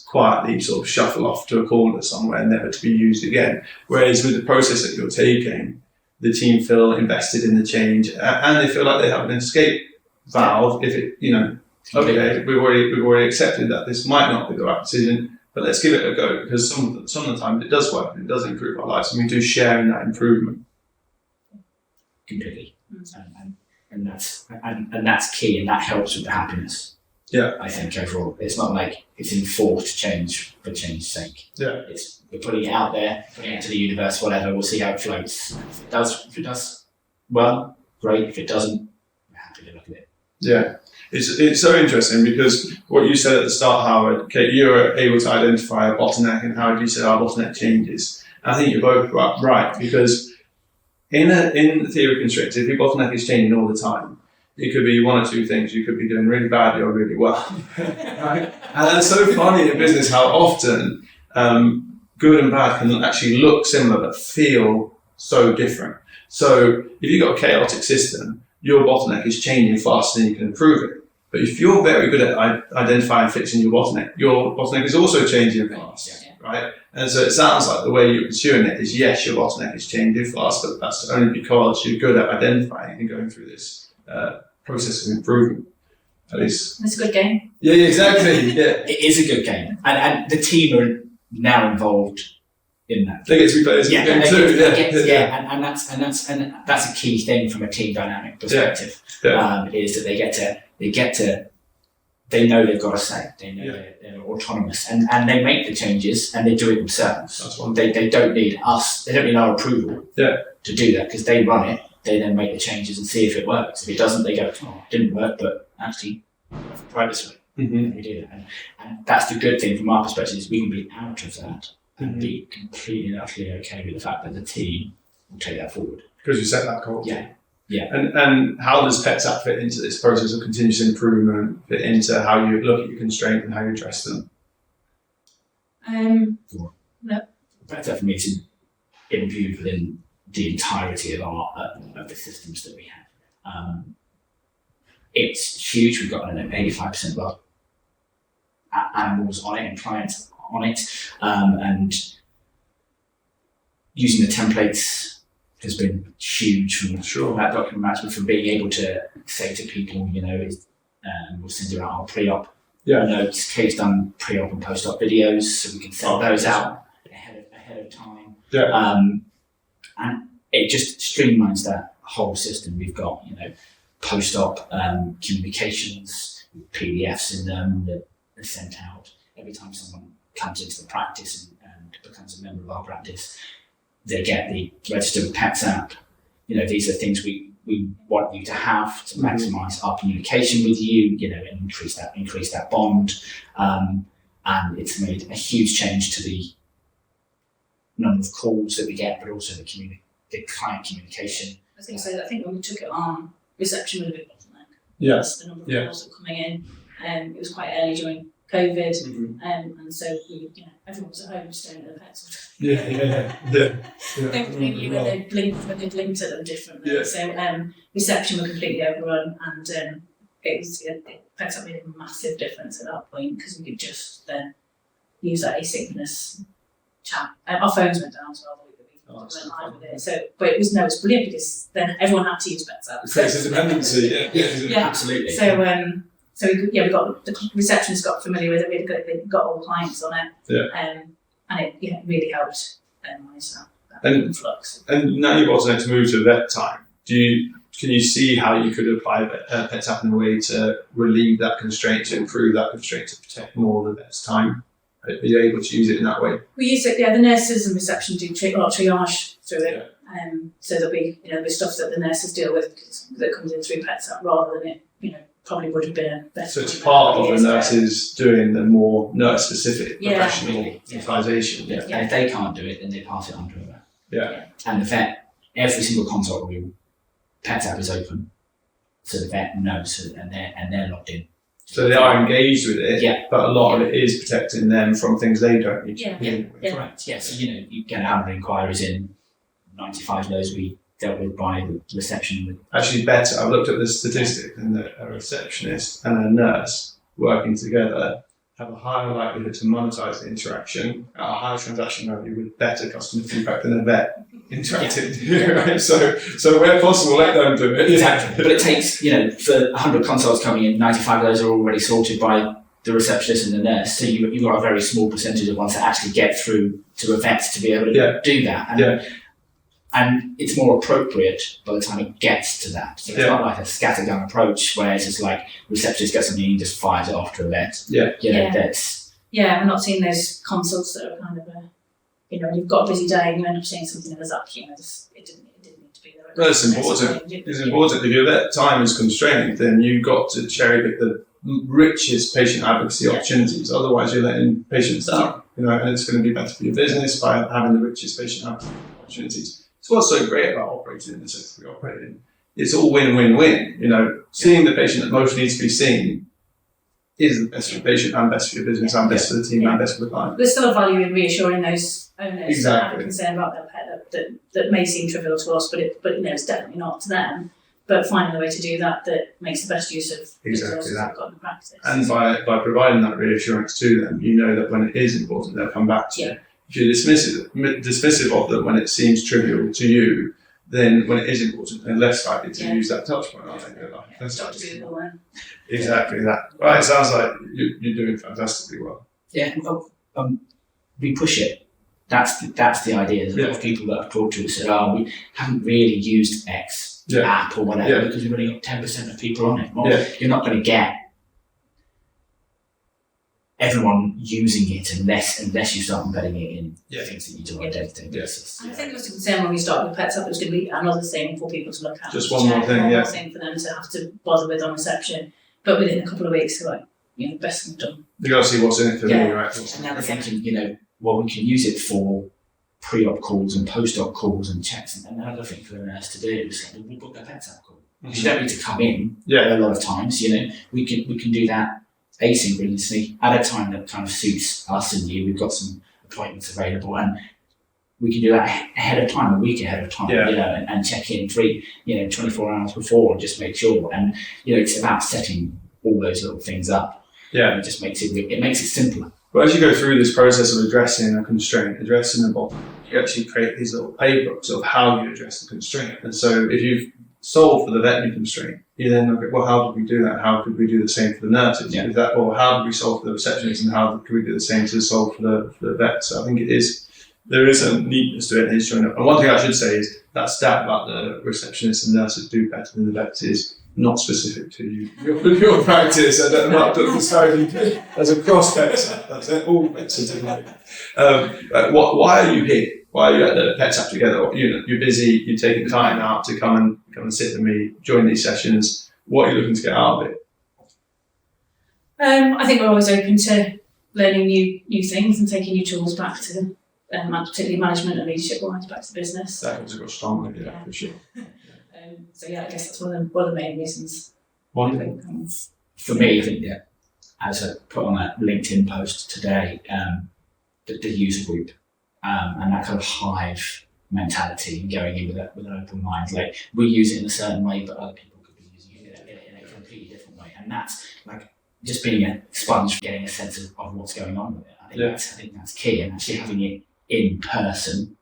S9: quietly sort of shuffle off to a corner somewhere, never to be used again. Whereas with the process that you're taking, the team feel invested in the change, and they feel like they have an escape valve if it, okay, we've already accepted that this might not be the right decision, but let's give it a go, because some of the time it does work and it does improve our lives, and we do share in that improvement.
S13: Completely. And that's key, and that helps with the happiness.
S9: Yeah.
S13: I think overall. It's not like it's enforced change for change's sake.
S9: Yeah.
S13: We're putting it out there, putting it into the universe, whatever, we'll see how it floats. If it does well, great. If it doesn't, we're happy to look at it.
S9: Yeah. It's so interesting because what you said at the start, Howard, Kate, you were able to identify a bottleneck, and Howard, you said our bottleneck changes. And I think you're both right, because in the theory of constraints, if your bottleneck is changing all the time, it could be one or two things. You could be doing really badly or really well. Right? And it's so funny in business how often good and bad can actually look similar but feel so different. So if you've got a chaotic system, your bottleneck is changing faster than you can improve it. But if you're very good at identifying and fixing your bottleneck is also changing fast, right? And so it sounds like the way you're pursuing it is, yes, your bottleneck is changing fast, but that's only because you're good at identifying and going through this process of improvement. At least
S12: it's a good game.
S9: Yeah, exactly. Yeah,
S13: it is a good game, and the team are now involved in that.
S9: They get to be players in the game too.
S13: And that's a key thing from a team dynamic perspective. Is that they know they've got a say. They know they're autonomous, and they make the changes and they do it themselves. They don't need us. They don't need our approval to do that, because they run it. They then make the changes and see if it works. If it doesn't, they go, "Oh, it didn't work, but actually, try this way." And we do that, and that's the good thing from our perspective, is we can be out of that and be completely and utterly okay with the fact that the team will take that forward.
S9: Because you set that culture.
S13: Yeah.
S9: And how does PetsApp fit into this process of continuous improvement, fit into how you look at your constraints and how you address them?
S12: No.
S13: PetsApp for me is imbued within the entirety of of the systems that we have. It's huge. We've got 85% of our animals on it and clients on it, and using the templates has been huge from that document management, from being able to say to people, we'll send you out our pre-op notes. Kate's done pre-op and post-op videos, so we can send those out ahead of time. And it just streamlines that whole system. We've got, post-op communications, PDFs in them that are sent out every time someone comes into the practice and becomes a member of our practice. They get the register with PetsApp. These are things we want you to have to maximise our communication with you, and increase that bond. And it's made a huge change to the number of calls that we get, but also the client communication.
S12: I was going to say that I think when we took it on, reception was a bit bottleneck.
S9: Yes.
S12: The number of calls that were coming in, it was quite early during COVID, and so everyone was at home staring at the pets. Nobody knew when they blinked at them differently.
S9: Yeah.
S12: So reception was completely overrun, and PetsApp made a massive difference at that point, because we could just then use that asynchronous chat. Our phones went down as well. We went live with it. So, but it's brilliant, because then everyone had to use PetsApp.
S9: It creates a dependency.
S12: Yeah,
S13: absolutely.
S12: So we got the receptionist got familiar with it. We got all clients on it, and it really helped minimise that influx.
S9: And now you've also had to move to vet time. Can you see how you could apply PetsApp in a way to relieve that constraint, to improve that constraint, to protect more of the vet's time? Are you able to use it in that way?
S12: We use it. The nurses and reception do a lot of triage through it. So there'll be the stuff that the nurses deal with that comes in through PetsApp, rather than it probably would have been a better.
S9: So it's part of the nurses doing the more nurse-specific professional utilisation.
S13: And if they can't do it, then they pass it on to a vet.
S9: Yeah.
S13: And the vet, every single consult room, PetsApp is open, so the vet knows, and they're logged in.
S9: So they are engaged with it, but a lot of it is protecting them from things they don't need to deal with.
S13: Correct. Yeah. So you get 100 inquiries in, 95 of those we dealt with by the reception.
S9: Actually, better. I've looked at the statistic, and a receptionist and a nurse working together have a higher likelihood to monetize the interaction at a higher transaction value with better customer feedback than a vet interacting. Right? So where possible, let them do it.
S13: Exactly. But it takes, for 100 consults coming in, 95 of those are already sorted by the receptionist and the nurse. So you've got a very small percentage of ones that actually get through to a vet to be able to do that. And it's more appropriate by the time it gets to that. So it's not like a scattergun approach where it's just like receptionist gets something and just fires it off to a vet.
S12: We're not seeing those consults that are kind of you've got a busy day and you end up seeing something that is up, it didn't need to be there.
S9: Well, it's important. It's important. If your vet time is constrained, then you've got to cherry pick the richest patient advocacy opportunities. Otherwise, you're letting patients down. And it's going to be better for your business by having the richest patient advocacy opportunities. It's what's so great about operating in the sector we operate in. It's all win-win-win. Seeing the patient that most needs to be seen is the best for the patient and best for your business and best for the team and best for the client.
S12: There's still a value in reassuring those owners that have a concern about their pet that may seem trivial to us, but it's definitely not to them. But finding a way to do that makes the best use of the resources that we've got in practice.
S9: And by providing that reassurance to them, that when it is important, they'll come back to you. If you're dismissive of them when it seems trivial to you, then when it is important, they're less likely to use that touch point, aren't they? Exactly that. Right, it sounds like you're doing fantastically well.
S13: Yeah, we push it. That's the idea. There's a lot of people that have talked to us said, we haven't really used X app or whatever because we've only got 10% of people on it. Well, you're not going to get everyone using it unless you start embedding it in things that you do on a day-to-day basis.
S12: I think it was a concern when we started with PetsApp, it was going to be another thing for people to look at.
S9: Just one more thing,
S12: one more thing for them to have to bother with on reception. But within a couple of weeks, they're like, best thing done.
S9: You got to see what's in it for me, right?
S13: And now they're thinking, well, we can use it for pre-op calls and post-op calls and checks, and another thing for the nurse to do is we'll book a PetsApp call. You don't need to come in a lot of times, we can do that asynchronously at a time that kind of suits us and you. We've got some appointments available, and we can do that ahead of time, a week ahead of time, and check in 24 hours before and just make sure. And it's about setting all those little things up.
S9: Yeah,
S13: it just makes it simpler.
S9: But as you go through this process of addressing a constraint, addressing a bottleneck, you actually create these little playbooks of how you address the constraint. And so if you've solved for the veterinary constraint, you then look at, well, how did we do that? How could we do the same for the nurses?
S13: Yeah.
S9: Or how did we solve for the receptionists, and how could we do the same to solve for the vets? So I think there is a neatness to it, and it's showing up. And one thing I should say is that stat about the receptionists and nurses do better than the vets is not specific to you. Your practice, I don't know, as a cross vets, that's it, all vets are different. Why are you here? Why are you at the PetsApp together? You're busy, you're taking time out to come and sit with me, join these sessions. What are you looking to get out of it?
S12: I think we're always open to learning new things and taking new tools back to, particularly management and leadership wise, back to the business.
S9: That comes across strongly, for sure.
S12: So I guess that's one of the main reasons.
S13: For me, I think as I put on that LinkedIn post today, the user group and that kind of hive mentality and going in with an open mind. Like, we use it in a certain way, but other people could be using it in a completely different way. And that's like just being a sponge, getting a sense of what's going on with it. I think that's key, and actually having it in person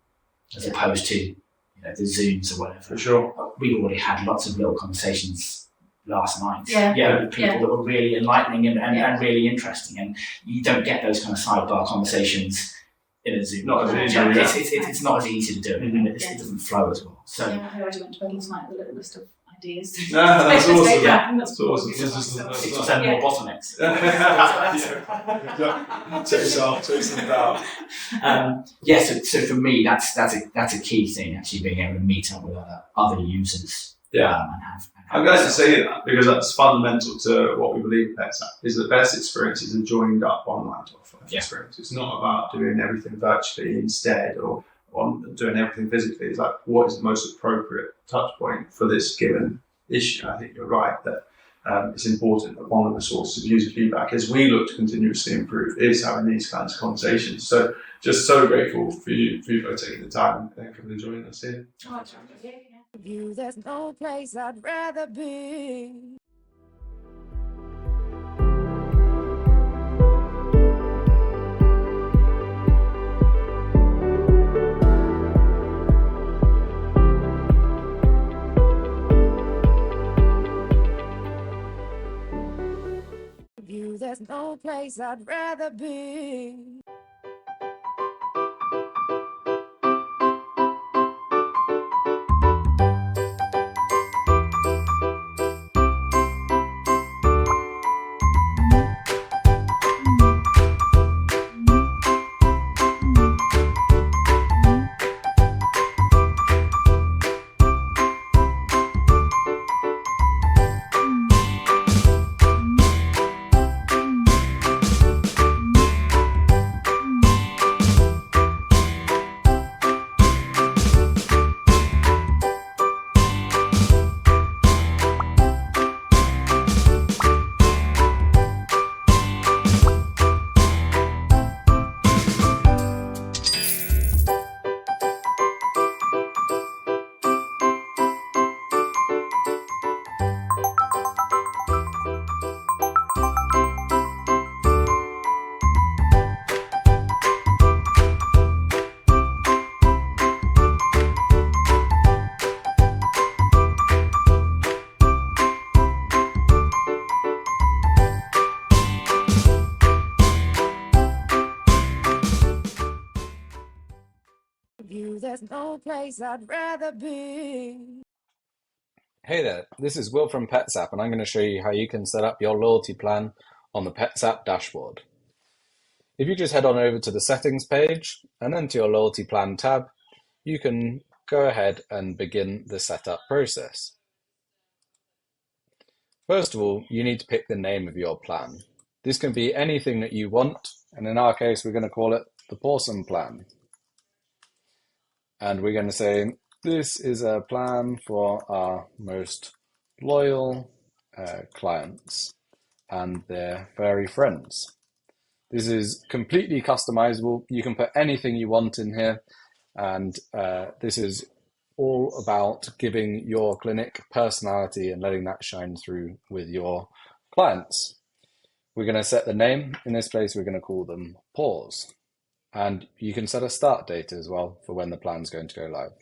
S13: as opposed to the Zooms or whatever.
S9: For sure.
S13: We've already had lots of little conversations last night.
S12: With
S13: people that were really enlightening and really interesting, and you don't get those kind of sidebar conversations in a Zoom.
S9: Not as easy.
S13: It's not as easy to do, and it doesn't flow as well. So
S12: I already went to bed last night with a little list of ideas.
S9: That's awesome.
S12: That's
S9: awesome.
S13: 6% more bottlenecks.
S9: Chase them down.
S13: So for me, that's a key thing, actually being able to meet up with other users.
S9: I'm glad to say that, because that's fundamental to what we believe in PetsApp, is the best experience is a joined up online to offline experience. It's not about doing everything virtually instead or doing everything physically. It's like, what is the most appropriate touch point for this given issue? I think you're right that it's important that one of the sources of user feedback as we look to continuously improve is having these kinds of conversations. So just so grateful for you for taking the time and coming and joining us here.
S4: There's no place I'd rather be. There's no place I'd rather be. There's no place I'd rather be.
S14: Hey there, this is Will from PetsApp, and I'm going to show you how you can set up your loyalty plan on the PetsApp dashboard. If you just head on over to the settings page and then to your loyalty plan tab, you can go ahead and begin the setup process. First of all, you need to pick the name of your plan. This can be anything that you want, and in our case, we're going to call it the Pawsome plan. And we're going to say, this is a plan for our most loyal clients and their furry friends. This is completely customizable. You can put anything you want in here. And this is all about giving your clinic personality and letting that shine through with your clients. We're going to set the name. In this place, we're going to call them Paws. And you can set a start date as well for when the plan's going to go live.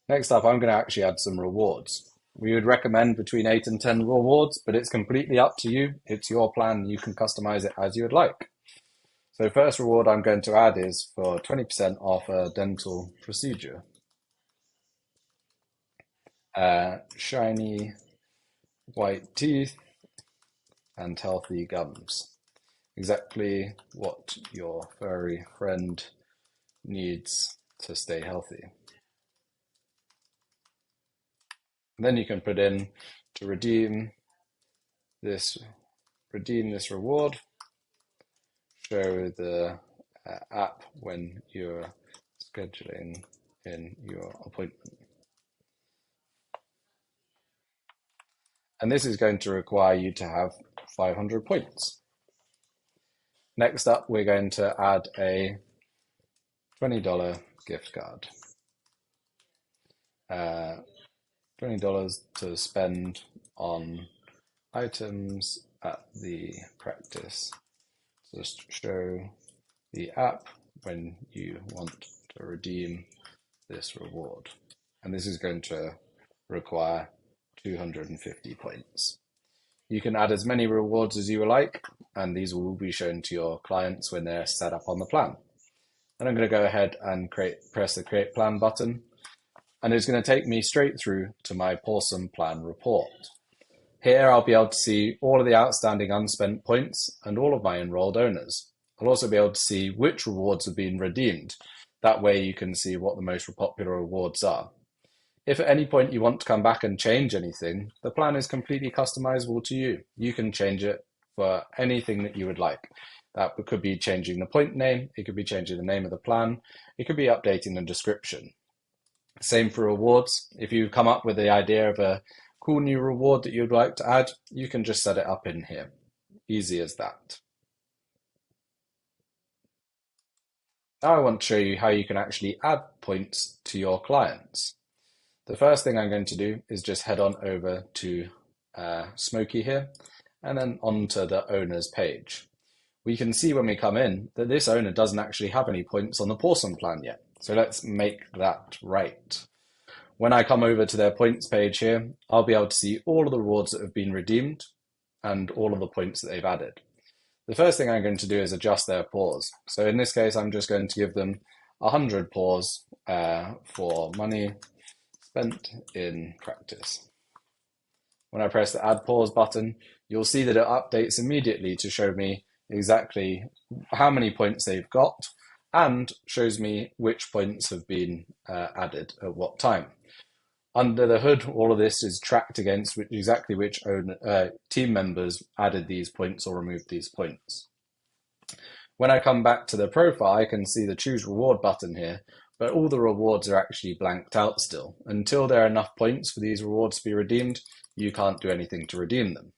S14: Next up, I'm going to actually add some rewards. We would recommend between 8 and 10 rewards, but it's completely up to you. It's your plan. You can customize it as you would like. So first reward I'm going to add is for 20% off a dental procedure. Shiny white teeth and healthy gums. Exactly what your furry friend needs to stay healthy. And then you can put in to redeem this reward. Show the app when you're scheduling in your appointment. And this is going to require you to have 500 points. Next up, we're going to add a $20 gift card. $20 to spend on items at the practice. Just show the app when you want to redeem this reward. And this is going to require 250 points. You can add as many rewards as you like, and these will be shown to your clients when they're set up on the plan. And I'm going to go ahead and press the Create Plan button, and it's going to take me straight through to my Pawsome Plan report. Here I'll be able to see all of the outstanding unspent points and all of my enrolled owners. I'll also be able to see which rewards have been redeemed. That way you can see what the most popular rewards are. If at any point you want to come back and change anything, the plan is completely customizable to you. You can change it for anything that you would like. That could be changing the point name, it could be changing the name of the plan, it could be updating the description. Same for rewards. If you come up with the idea of a cool new reward that you'd like to add, you can just set it up in here. Easy as that. Now I want to show you how you can actually add points to your clients. The first thing I'm going to do is just head on over to Smokey here and then onto the owner's page. We can see when we come in that this owner doesn't actually have any points on the Pawsome plan yet. So let's make that right. When I come over to their points page here, I'll be able to see all of the rewards that have been redeemed and all of the points that they've added. The first thing I'm going to do is adjust their paws. So in this case, I'm just going to give them 100 paws for money spent in practice. When I press the Add Paws button, you'll see that it updates immediately to show me exactly how many points they've got and shows me which points have been added at what time. Under the hood, all of this is tracked against exactly which team members added these points or removed these points. When I come back to the profile, I can see the Choose Reward button here, but all the rewards are actually blanked out still. Until there are enough points for these rewards to be redeemed, you can't do anything to redeem them.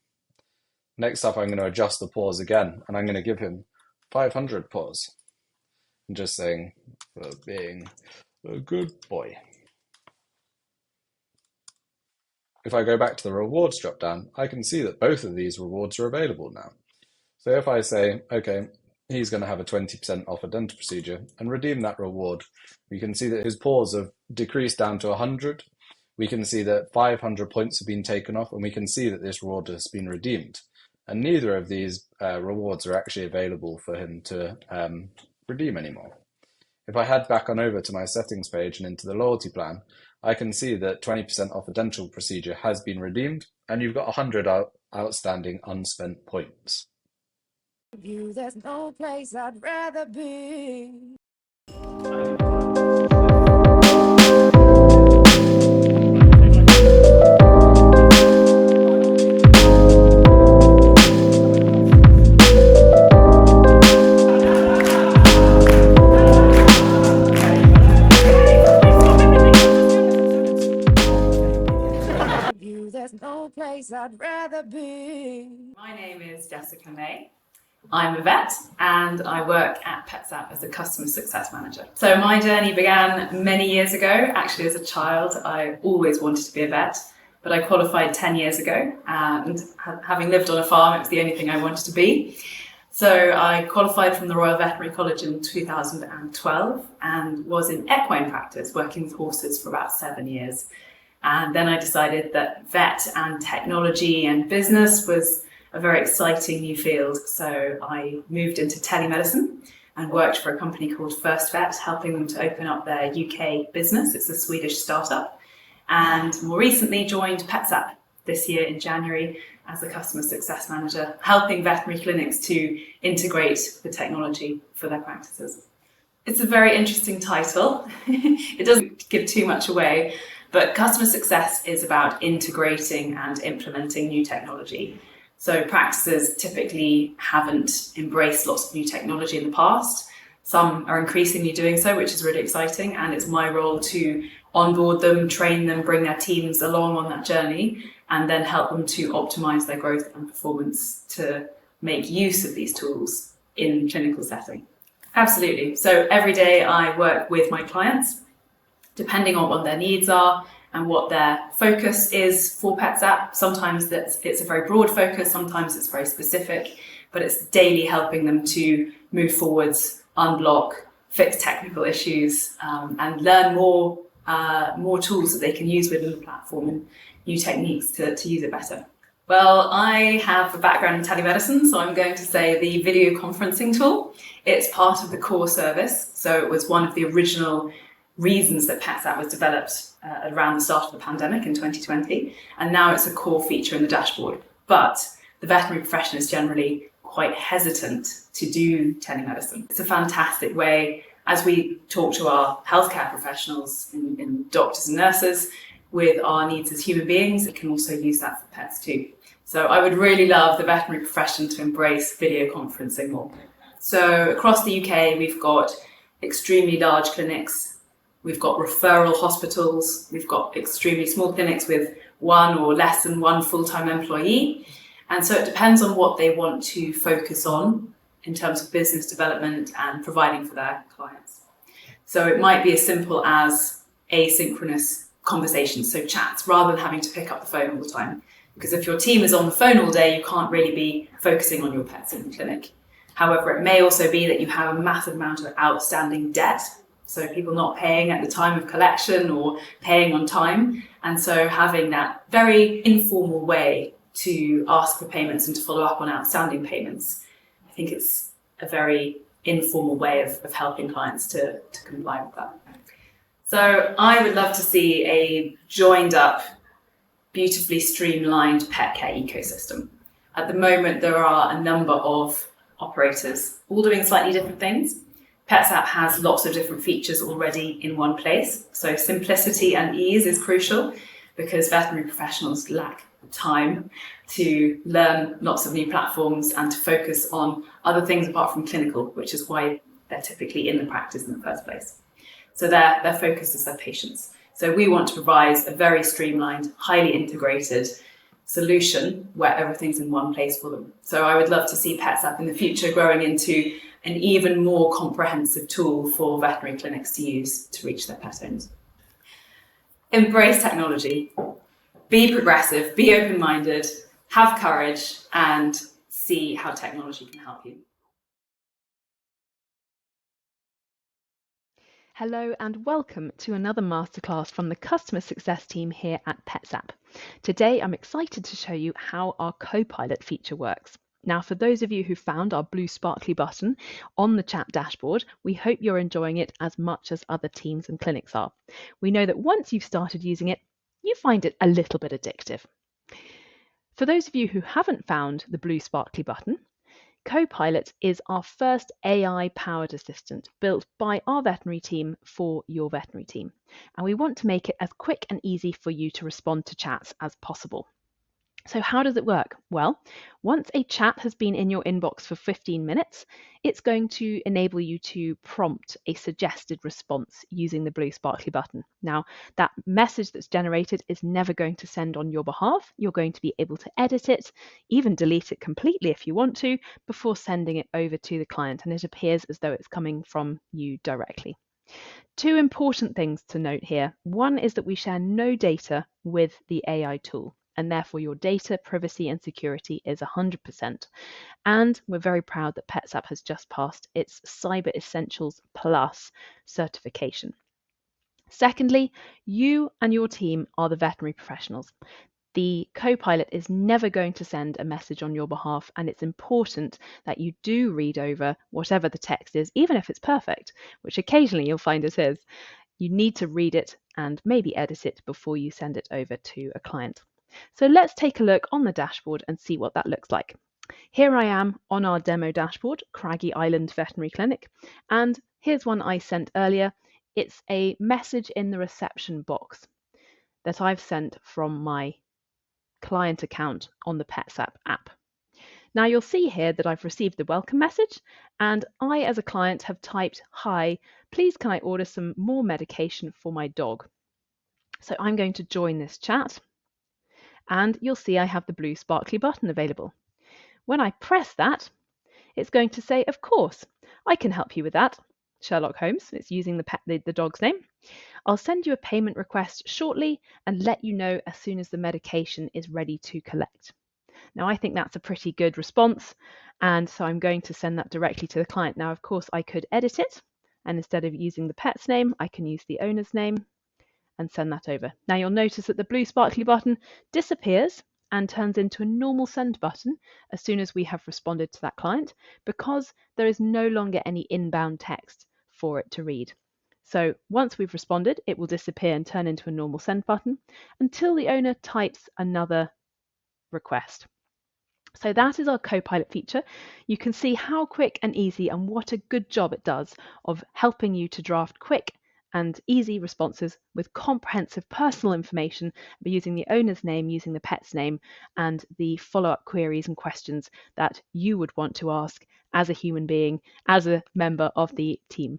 S14: Next up, I'm going to adjust the paws again, and I'm going to give him 500 paws. I'm just saying, for being a good boy. If I go back to the rewards drop down, I can see that both of these rewards are available now. So if I say, okay, he's going to have a 20% off a dental procedure and redeem that reward, we can see that his paws have decreased down to 100. We can see that 500 points have been taken off, and we can see that this reward has been redeemed. And neither of these rewards are actually available for him to redeem anymore. If I head back on over to my settings page and into the loyalty plan, I can see that 20% off a dental procedure has been redeemed, and you've got 100 outstanding unspent points.
S4: There's no place I'd rather be. I'd rather be.
S15: My name is Jessica May. I'm a vet and I work at PetsApp as a customer success manager. So my journey began many years ago. Actually, as a child, I always wanted to be a vet, but I qualified 10 years ago, and having lived on a farm, it was the only thing I wanted to be. So I qualified from the Royal Veterinary College in 2012 and was in equine practice, working with horses for about 7 years. And then I decided that vet and technology and business was a very exciting new field. So I moved into telemedicine and worked for a company called First Vet, helping them to open up their UK business. It's a Swedish startup. And more recently joined PetsApp this year in January as a customer success manager, helping veterinary clinics to integrate the technology for their practices. It's a very interesting title. It doesn't give too much away, but customer success is about integrating and implementing new technology. So practices typically haven't embraced lots of new technology in the past. Some are increasingly doing so, which is really exciting, and it's my role to onboard them, train them, bring their teams along on that journey, and then help them to optimize their growth and performance to make use of these tools in clinical setting. Absolutely. So every day I work with my clients, depending on what their needs are and what their focus is for PetsApp. Sometimes it's a very broad focus, sometimes it's very specific, but it's daily helping them to move forwards, unblock, fix technical issues, and learn more tools that they can use within the platform and new techniques to use it better. Well, I have a background in telemedicine, so I'm going to say the video conferencing tool. It's part of the core service, so it was one of the original reasons that PetsApp was developed around the start of the pandemic in 2020, and now it's a core feature in the dashboard. But the veterinary profession is generally quite hesitant to do telemedicine. It's a fantastic way, as we talk to our healthcare professionals and doctors and nurses with our needs as human beings, we can also use that for pets too. So I would really love the veterinary profession to embrace video conferencing more. So across the UK, we've got extremely large clinics, we've got referral hospitals, we've got extremely small clinics with one or less than one full-time employee. And so it depends on what they want to focus on in terms of business development and providing for their clients. So it might be as simple as asynchronous conversations, so chats, rather than having to pick up the phone all the time. Because if your team is on the phone all day, you can't really be focusing on your pets in the clinic. However, it may also be that you have a massive amount of outstanding debt, so people not paying at the time of collection or paying on time. And so having that very informal way to ask for payments and to follow up on outstanding payments, I think it's a very informal way of helping clients to comply with that. So I would love to see a joined up, beautifully streamlined pet care ecosystem. At the moment, there are a number of operators all doing slightly different things. PetsApp has lots of different features already in one place. So simplicity and ease is crucial because veterinary professionals lack time to learn lots of new platforms and to focus on other things apart from clinical, which is why they're typically in the practice in the first place. So their focus is their patients. So we want to provide a very streamlined, highly integrated solution where everything's in one place for them. So I would love to see PetsApp in the future growing into an even more comprehensive tool for veterinary clinics to use to reach their pet owners. Embrace technology, be progressive, be open-minded, have courage, and see how technology can help you.
S16: Hello and welcome to another masterclass from the customer success team here at PetsApp. Today I'm excited to show you how our Copilot feature works. Now, for those of you who found our blue sparkly button on the chat dashboard, we hope you're enjoying it as much as other teams and clinics are. We know that once you've started using it, you find it a little bit addictive. For those of you who haven't found the blue sparkly button, Copilot is our first AI-powered assistant built by our veterinary team for your veterinary team. And we want to make it as quick and easy for you to respond to chats as possible. So how does it work? Well, once a chat has been in your inbox for 15 minutes, it's going to enable you to prompt a suggested response using the blue sparkly button. Now, that message that's generated is never going to send on your behalf. You're going to be able to edit it, even delete it completely if you want to, before sending it over to the client, and it appears as though it's coming from you directly. Two important things to note here. One is that we share no data with the AI tool, and therefore your data privacy and security is 100%. And we're very proud that PetsApp has just passed its Cyber Essentials Plus certification. Secondly, you and your team are the veterinary professionals. The co-pilot is never going to send a message on your behalf, and it's important that you do read over whatever the text is, even if it's perfect, which occasionally you'll find it is. You need to read it and maybe edit it before you send it over to a client. So let's take a look on the dashboard and see what that looks like. Here I am on our demo dashboard, Craggy Island Veterinary Clinic, and here's one I sent earlier. It's a message in the reception box that I've sent from my client account on the PetsApp app. Now you'll see here that I've received the welcome message, and I as a client have typed, "Hi, please can I order some more medication for my dog?" So I'm going to join this chat, and you'll see I have the blue sparkly button available. When I press that, it's going to say, "Of course, I can help you with that. Sherlock Holmes," it's using the dog's name. "I'll send you a payment request shortly and let you know as soon as the medication is ready to collect." Now, I think that's a pretty good response, and so I'm going to send that directly to the client. Now, of course, I could edit it, and instead of using the pet's name, I can use the owner's name and send that over. Now, you'll notice that the blue sparkly button disappears and turns into a normal send button as soon as we have responded to that client, because there is no longer any inbound text for it to read. So once we've responded, it will disappear and turn into a normal send button until the owner types another request. So that is our Copilot feature. You can see how quick and easy and what a good job it does of helping you to draft quick and easy responses with comprehensive personal information using the owner's name, using the pet's name, and the follow-up queries and questions that you would want to ask as a human being, as a member of the team.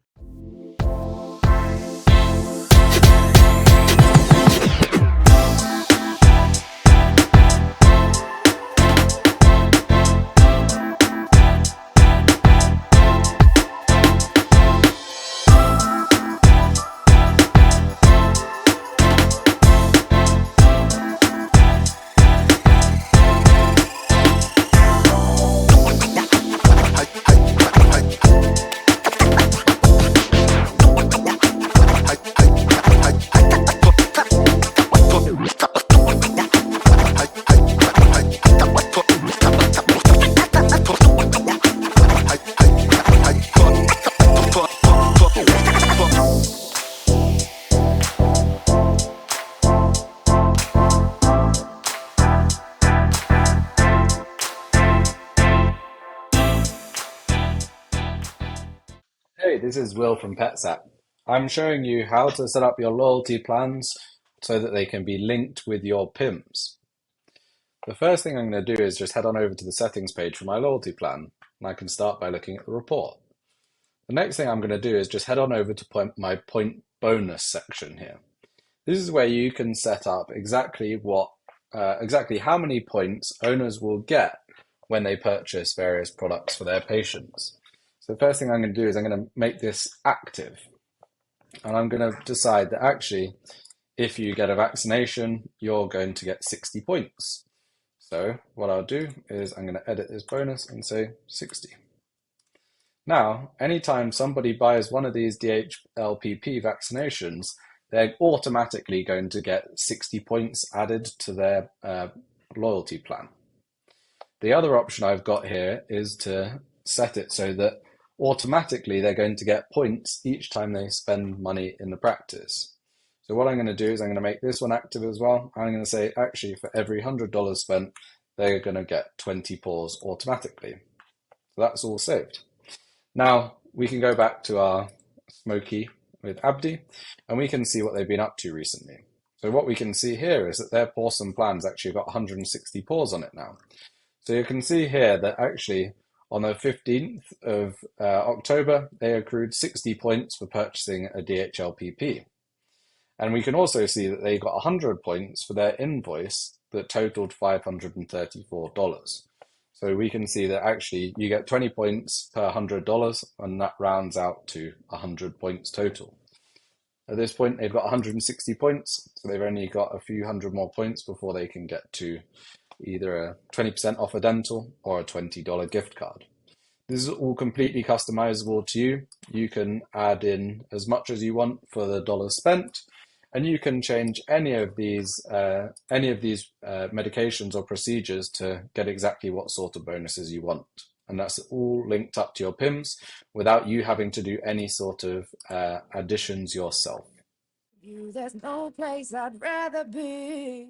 S14: Hey, this is Will from PetsApp. I'm showing you how to set up your loyalty plans so that they can be linked with your PIMs. The first thing I'm going to do is just head on over to the settings page for my loyalty plan, and I can start by looking at the report. The next thing I'm going to do is just head on over to my point bonus section here. This is where you can set up exactly how many points owners will get when they purchase various products for their patients. So the first thing I'm going to do is I'm going to make this active, and I'm going to decide that actually if you get a vaccination, you're going to get 60 points. So what I'll do is I'm going to edit this bonus and say 60. Now, anytime somebody buys one of these DHLPP vaccinations, they're automatically going to get 60 points added to their loyalty plan. The other option I've got here is to set it so that automatically they're going to get points each time they spend money in the practice. So what I'm going to do is I'm going to make this one active as well. I'm going to say actually for every $100 spent, they're going to get 20 paws automatically. So that's all saved. Now we can go back to our Smoky with Abdi, and we can see what they've been up to recently. So what we can see here is that their Pawsome plan's actually got 160 paws on it now. So you can see here that actually on the 15th of October, they accrued 60 points for purchasing a DHLPP. And we can also see that they got 100 points for their invoice that totaled $534. So we can see that actually you get 20 points per $100, and that rounds out to 100 points total. At this point, they've got 160 points, so they've only got a few hundred more points before they can get to either a 20% off a dental or a $20 gift card. This is all completely customizable to you. You can add in as much as you want for the dollars spent, and you can change any of these medications or procedures to get exactly what sort of bonuses you want. And that's all linked up to your PIMS without you having to do any sort of additions yourself.
S4: There's no place I'd rather be.